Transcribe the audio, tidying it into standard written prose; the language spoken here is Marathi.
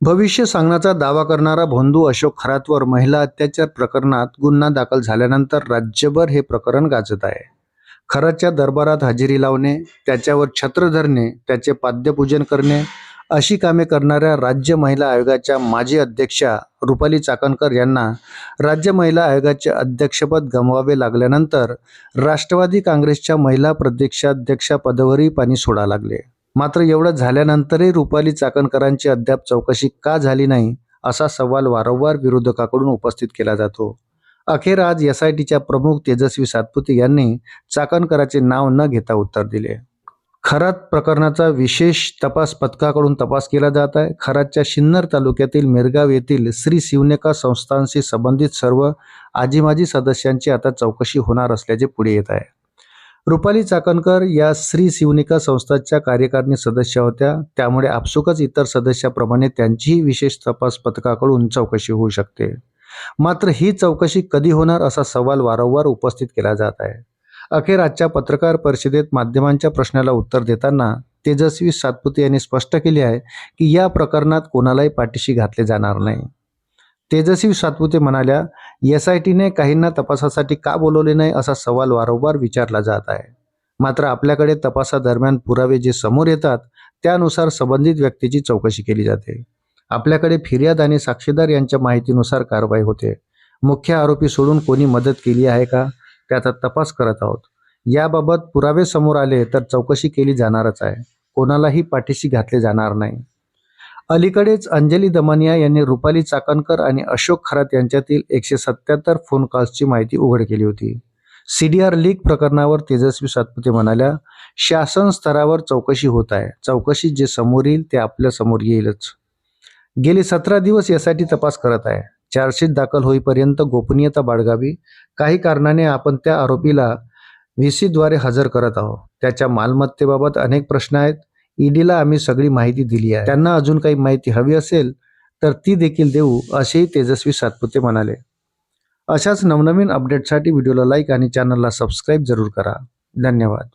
भविष्य सांगण्याचा दावा करणारा भोंदू अशोक खरातवर महिला अत्याचार प्रकरणात गुन्हा दाखल झाल्यानंतर राज्यभर हे प्रकरण गाजत आहे. खरातच्या दरबारात हजेरी लावणे, त्याच्यावर छत्र धरणे, त्याचे पाद्यपूजन करणे अशी कामे करणाऱ्या राज्य महिला आयोगाच्या माजी अध्यक्षा रुपाली चाकणकर यांना राज्य महिला आयोगाचे अध्यक्षपद गमवावे लागल्यानंतर राष्ट्रवादी काँग्रेसच्या महिला प्रदेशाध्यक्षपदावरही पाणी सोडा लागले. मात्र एवढं झाल्यानंतरही रुपाली चाकणकरांची अद्याप चौकशी का झाली नाही असा सवाल वारंवार विरोधकाकडून उपस्थित केला जातो. अखेर आज एसआयटीच्या प्रमुख तेजस्वी सातपुते यांनी चाकणकरांचे नाव न घेता उत्तर दिले. खरात प्रकरणाचा विशेष तपास पथकाकडून तपास केला जात आहे. खरातच्या सिन्नर तालुक्यातील मिरगाव येथील श्री शिवनेका संस्थांशी संबंधित सर्व आजी-माजी सदस्यांची आता चौकशी होणार असल्याचे पुढे येत आहे. रुपाली चाकणकर या श्री शिवनिका संस्थाच्या कार्यकारिणी सदस्य होत्या, त्यामुळे आपसुकच इतर सदस्याप्रमाणे त्यांचीही विशेष तपास पथकाकडून चौकशी होऊ शकते. मात्र ही चौकशी कधी होणार असा सवाल वारंवार उपस्थित केला जात आहे. अखेर आजच्या पत्रकार परिषदेत माध्यमांच्या प्रश्नाला उत्तर देताना तेजस्वी सातपुते यांनी स्पष्ट केले आहे की या प्रकरणात कोणालाही पाठीशी घातले जाणार नाही. तेजस्वी सातपुते म्हणाल्या, एसआयटीने काहींना तपासासाठी का बोलवले नाही असा सवाल वारंवार विचारला जात आहे. मात्र आपल्याकडे तपासादरम्यान पुरावे जे समोर येतात त्यानुसार संबंधित व्यक्तीची चौकशी केली जाते. आपल्याकडे फिर्याद आणि साक्षीदार यांच्या माहितीनुसार कारवाई होते. मुख्य आरोपी सोडून कोणी मदत केली आहे का त्याचा तपास करत आहोत. याबाबत पुरावे समोर आले तर चौकशी केली जाणारच आहे. कोणालाही पाठीशी घातले जाणार नाही. अलीकडेच अंजली दमानिया यांनी रुपाली चाकणकर आणि अशोक खरात यांच्यातील 177 फोन कॉल्सची माहिती उघड केली होती. सीडीआर लीक प्रकरणावर तेजस्वी सातपुते म्हणाल्या, शासन स्तरावर चौकशी होत आहे. चौकशी जे समोर येईल ते आपल्या समोर येईलच. गेली 17 दिवस यासाठी तपास करत आहे. चार्जशीट दाखल होईपर्यंत गोपनीयता बाळगावी. काही कारणाने आपण त्या आरोपीला व्हीसीद्वारे हजर करत आहोत. त्याच्या मालमत्तेबाबत अनेक प्रश्न आहेत. ईडीला आम्ही सगळी माहिती दिली आहे. त्यांना अजून काही माहिती हवी असेल तर ती देखील देऊ असेही तेजस्वी सातपुते म्हणाले. अशाच नवनवीन अपडेटसाठी व्हिडिओला लाईक आणि चॅनलला सबस्क्राईब जरूर करा. धन्यवाद.